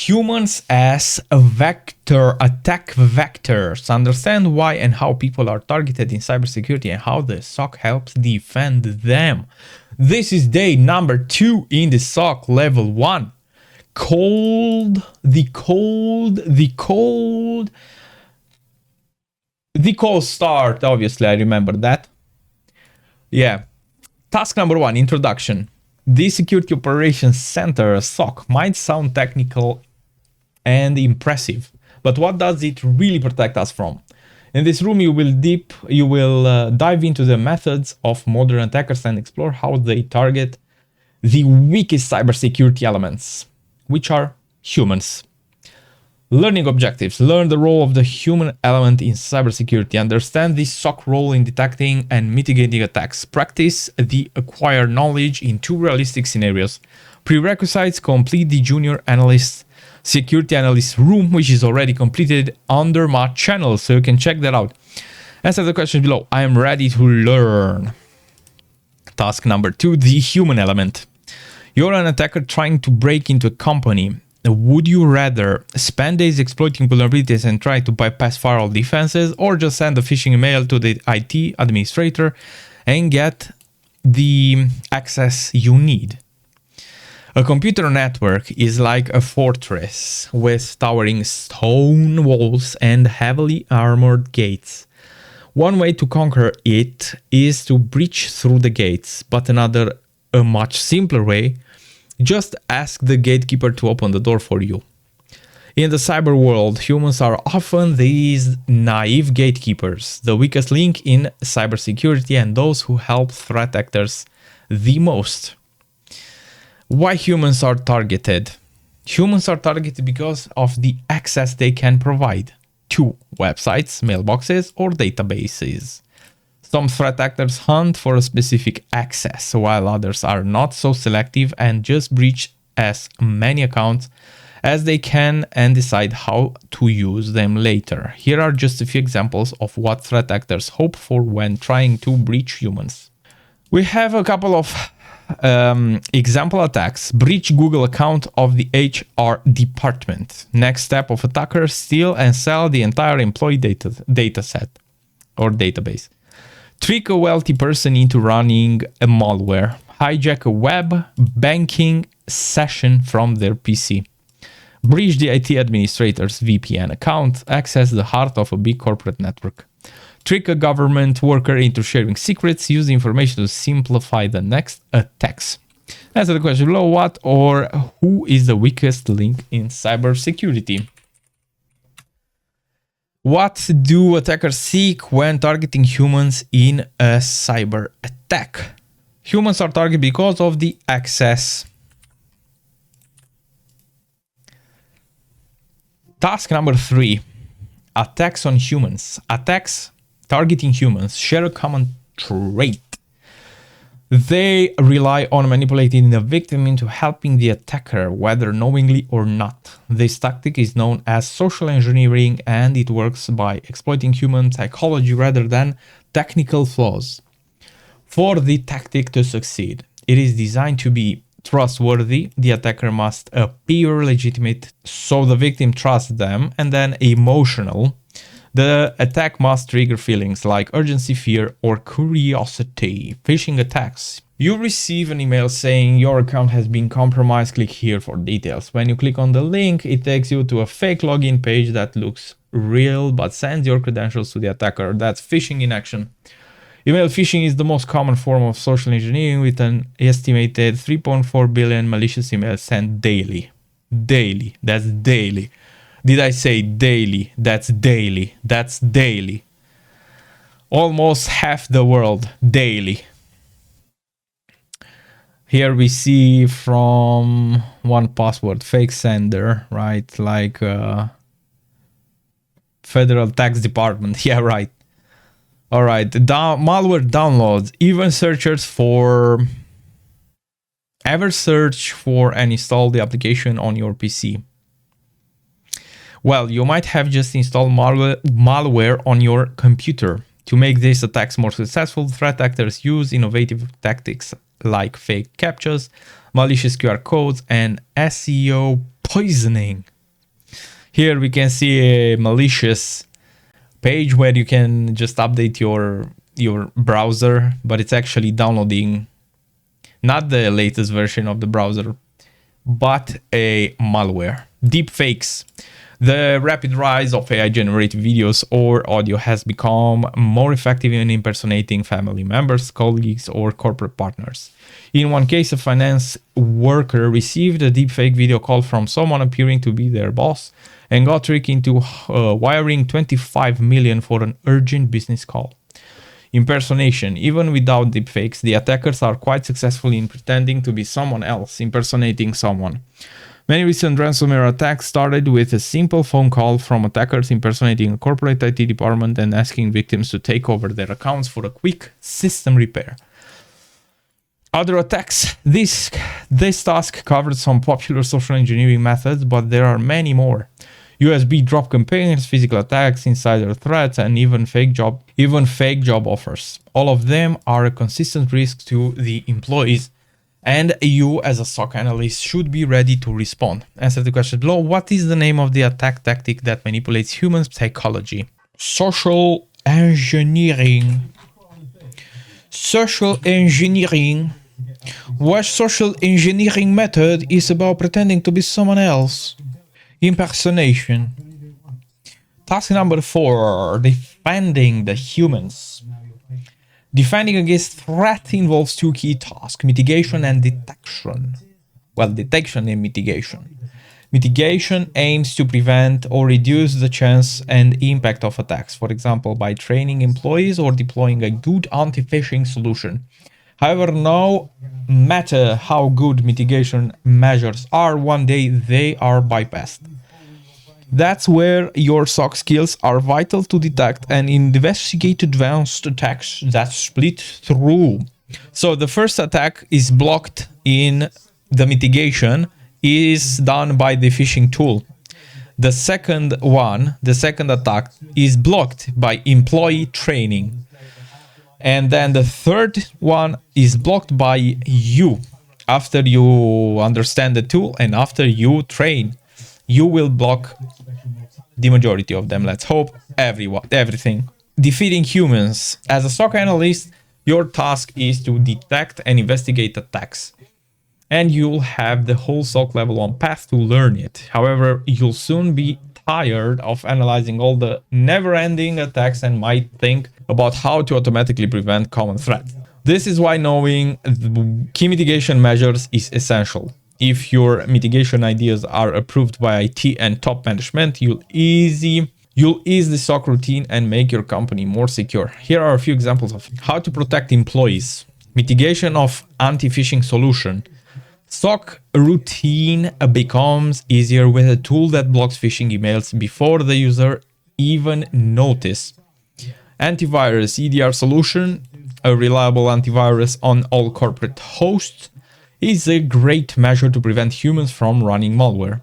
Humans as a attack vectors. Understand why and how people are targeted in cybersecurity and how the SOC helps defend them. This is day number 2 in the SOC level 1. Cold start, obviously, I remember that. Yeah. Task number 1, introduction. The Security Operations Center, SOC, might sound technical and impressive, but what does it really protect us from? In this room, you will dive into the methods of modern attackers and explore how they target the weakest cybersecurity elements, which are humans. Learning objectives. Learn the role of the human element in cybersecurity. Understand the SOC role in detecting and mitigating attacks. Practice the acquired knowledge in 2 realistic scenarios. Prerequisites. Complete the junior analyst security analyst room, which is already completed under my channel, so you can check that out. Answer the question below. I am ready to learn. Task number 2, the human element. You're an attacker trying to break into a company. Would you rather spend days exploiting vulnerabilities and try to bypass firewall defenses, or just send a phishing email to the IT administrator and get the access you need? A computer network is like a fortress with towering stone walls and heavily armored gates. One way to conquer it is to breach through the gates, but another, a much simpler way, just ask the gatekeeper to open the door for you. In the cyber world, humans are often these naive gatekeepers, the weakest link in cybersecurity and those who help threat actors the most. Why humans are targeted? Humans are targeted because of the access they can provide to websites, mailboxes, or databases. Some threat actors hunt for a specific access, while others are not so selective and just breach as many accounts as they can and decide how to use them later. Here are just a few examples of what threat actors hope for when trying to breach humans. We have a couple of example attacks. Breach Google account of the HR department. Next step of attackers: steal and sell the entire employee data set or database. Trick a wealthy person into running a malware. Hijack a web banking session from their PC. Breach the IT administrator's VPN account. Access the heart of a big corporate network. Trick a government worker into sharing secrets. Use the information to simplify the next attacks. Answer the question below. What or who is the weakest link in cybersecurity? What do attackers seek when targeting humans in a cyber attack? Humans are targeted because of the access. Task number 3. Attacks on humans. Attacks targeting humans share a common trait. They rely on manipulating the victim into helping the attacker, whether knowingly or not. This tactic is known as social engineering, and it works by exploiting human psychology rather than technical flaws. For the tactic to succeed, it is designed to be trustworthy. The attacker must appear legitimate so the victim trusts them, and then emotional. The attack must trigger feelings like urgency, fear, or curiosity. Phishing attacks. You receive an email saying your account has been compromised. Click here for details. When you click on the link, it takes you to a fake login page that looks real but sends your credentials to the attacker. That's phishing in action. Email phishing is the most common form of social engineering, with an estimated 3.4 billion malicious emails sent daily. Daily. That's daily. Did I say daily? That's daily. That's daily. Almost half the world daily. Here we see from 1Password, fake sender, right? Like Federal Tax Department. Yeah, right. All right. Malware downloads. Ever search for and install the application on your PC? Well, you might have just installed malware on your computer. To make these attacks more successful, threat actors use innovative tactics like fake captchas, malicious QR codes, and SEO poisoning. Here we can see a malicious page where you can just update your browser, but it's actually downloading not the latest version of the browser, but a malware. Deepfakes. The rapid rise of AI-generated videos or audio has become more effective in impersonating family members, colleagues, or corporate partners. In one case, a finance worker received a deepfake video call from someone appearing to be their boss and got tricked into wiring 25 million for an urgent business call. Impersonation. Even without deepfakes, the attackers are quite successful in pretending to be someone else, impersonating someone. Many recent ransomware attacks started with a simple phone call from attackers impersonating a corporate IT department and asking victims to take over their accounts for a quick system repair. Other attacks. This task covered some popular social engineering methods, but there are many more. USB drop campaigns, physical attacks, insider threats, and even fake job offers. All of them are a consistent risk to the employees, and you as a SOC analyst should be ready to respond. Answer the question below. What is the name of the attack tactic that manipulates human psychology? Social engineering. Social engineering. What social engineering method is about pretending to be someone else? Impersonation. Task number 4, defending the humans. Defending against threat involves two key tasks, mitigation and detection. Well, detection and mitigation. Mitigation aims to prevent or reduce the chance and impact of attacks, for example, by training employees or deploying a good anti-phishing solution. However, no matter how good mitigation measures are, one day they are bypassed. That's where your SOC skills are vital to detect and investigate advanced attacks that split through. So the first attack is blocked in the mitigation is done by the phishing tool. The second attack is blocked by employee training. And then the third one is blocked by you. After you understand the tool and after you train, you will block the majority of them. Let's hope everything. Defeating humans. As a SOC analyst, your task is to detect and investigate attacks. And you'll have the whole SOC level on path to learn it. However, you'll soon be tired of analyzing all the never-ending attacks and might think about how to automatically prevent common threats. This is why knowing the key mitigation measures is essential. If your mitigation ideas are approved by IT and top management, you'll ease the SOC routine and make your company more secure. Here are a few examples of how to protect employees. Mitigation of anti-phishing solution. SOC routine becomes easier with a tool that blocks phishing emails before the user even notice. Antivirus EDR solution, a reliable antivirus on all corporate hosts, is a great measure to prevent humans from running malware.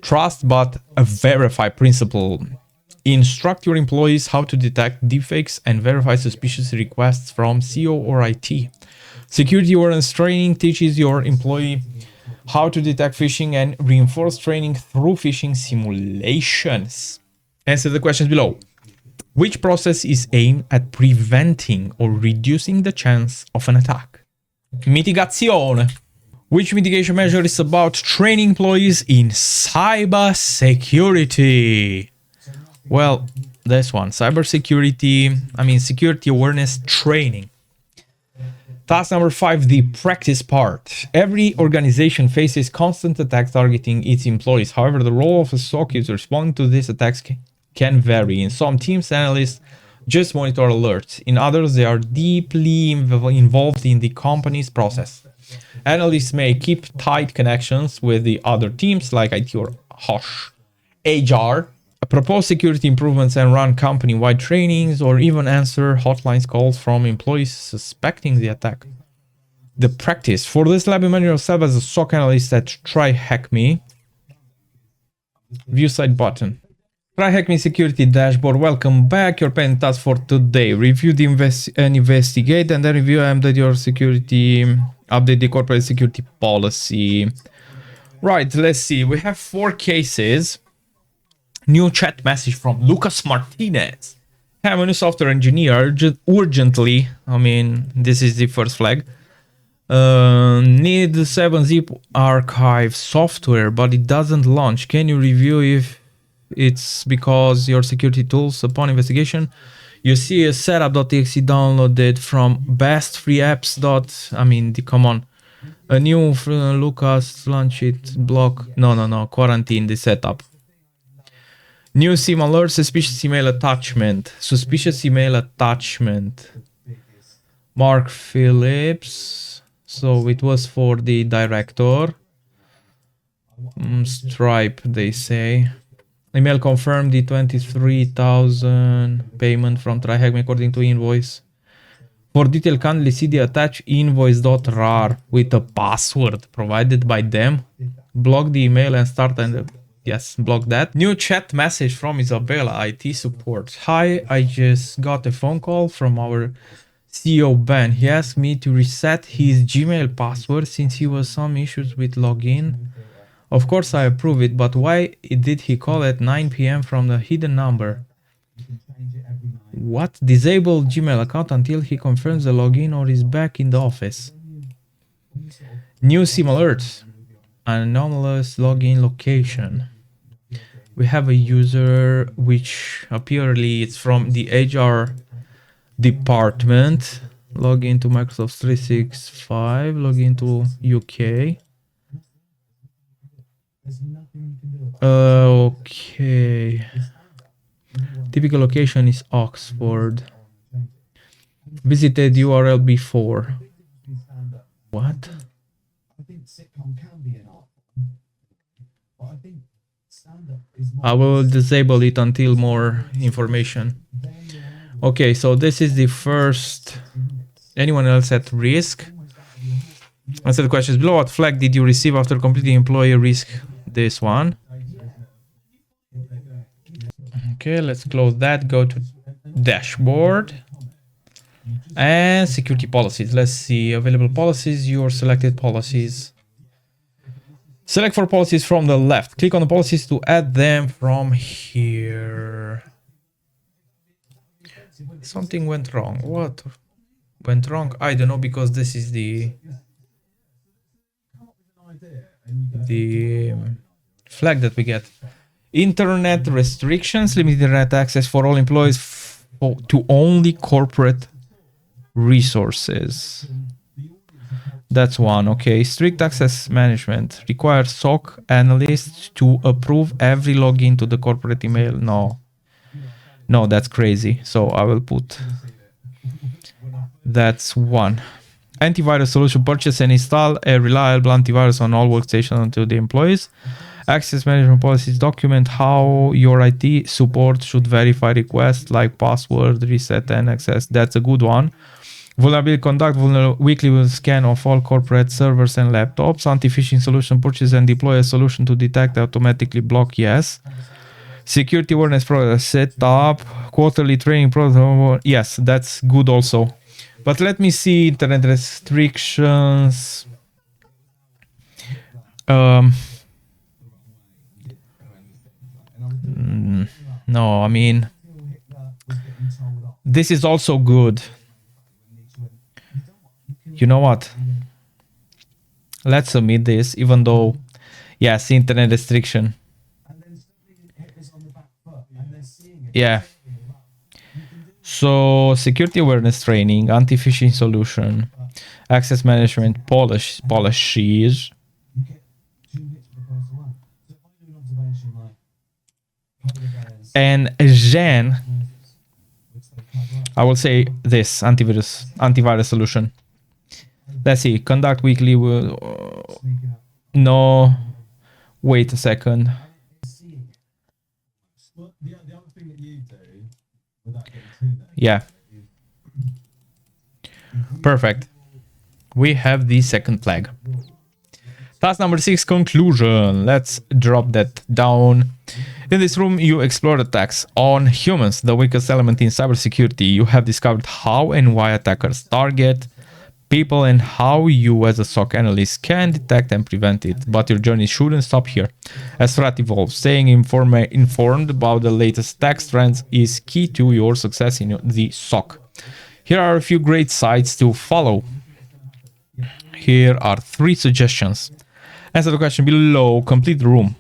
Trust but verify principle. Instruct your employees how to detect deepfakes and verify suspicious requests from CO or IT. Security awareness training teaches your employee how to detect phishing and reinforce training through phishing simulations. Answer the questions below. Which process is aimed at preventing or reducing the chance of an attack? Mitigazione. Which mitigation measure is about training employees in cyber security? Well, this one, security awareness training. Task number 5, the practice part. Every organization faces constant attacks targeting its employees. However, the role of a SOC is responding to these attacks can vary. In some teams, analysts just monitor alerts. In others, they are deeply involved in the company's process. Analysts may keep tight connections with the other teams like IT or HR, propose security improvements and run company-wide trainings, or even answer hotline calls from employees suspecting the attack. The practice. For this lab, imagine yourself as a SOC analyst at TryHackMe. View site button. TryHackMe security dashboard. Welcome back. Your pen task for today. Review the investigate and then review and update your security. Update the corporate security policy. Right, let's see. We have 4 cases. New chat message from Lucas Martinez. Hey, I'm a new software engineer. Urgently, I mean, this is the first flag. Need 7-zip archive software, but it doesn't launch. Can you review if it's because your security tools, upon investigation, you see a setup.exe downloaded from bestfreeapps. I mean, come on. A new Lucas launch it block. No. Quarantine the setup. New SIM alert, suspicious email attachment. Suspicious email attachment. Mark Phillips. So it was for the director. Stripe, they say. Email confirmed the 23,000 payment from TryHackMe according to invoice. For detail, kindly see the attached invoice.rar with a password provided by them. Block the email and start and yes, block that. New chat message from Isabella, IT support. Hi, I just got a phone call from our CEO Ben. He asked me to reset his Gmail password since he was some issues with login. Of course I approve it, but why did he call at 9 p.m. from the hidden number? What? Disable Gmail account until he confirms the login or is back in the office. New SIM alerts. Anomalous login location. We have a user which apparently it's from the HR department. Log into Microsoft 365. Log into UK. Okay. Typical location is Oxford. Visited URL before. What? I will disable it until more information. Okay, so this is the first. Anyone else at risk? Answer the questions below. What flag did you receive after completing employee risk? This one. Okay, let's close that. Go to dashboard and security policies. Let's see available policies. Your selected policies. Select 4 policies from the left. Click on the policies to add them from here. Something went wrong. What went wrong? I don't know, because this is the flag that we get. Internet restrictions. Limit internet access for all employees to only corporate resources. That's one. Okay. Strict access management. Requires SOC analysts to approve every login to the corporate email. No, that's crazy. So I will put. That's one. Antivirus solution. Purchase and install a reliable antivirus on all workstations to the employees. Access management policies document how your IT support should verify requests like password, reset, and access. That's a good one. Vulnerability conduct weekly scan of all corporate servers and laptops. Anti-phishing solution. Purchase and deploy a solution to detect automatically block. Yes. Security awareness product set up. Quarterly training protocol. Yes, that's good also. But let me see internet restrictions. No, I mean, this is also good. You know what? Let's submit this, even though, yes, internet restriction. Yeah. So, security awareness training, anti-phishing solution, access management policies. And then I will say this antivirus solution. Let's see. Conduct weekly. No. Wait a second. Yeah. Perfect. We have the second flag. Task number 6, conclusion. Let's drop that down. In this room, you explore attacks on humans, the weakest element in cybersecurity. You have discovered how and why attackers target people and how you as a SOC analyst can detect and prevent it. But your journey shouldn't stop here. As threat evolves, staying informed about the latest tech trends is key to your success in the SOC. Here are a few great sites to follow. Here are 3 suggestions. Answer the question below, complete the room.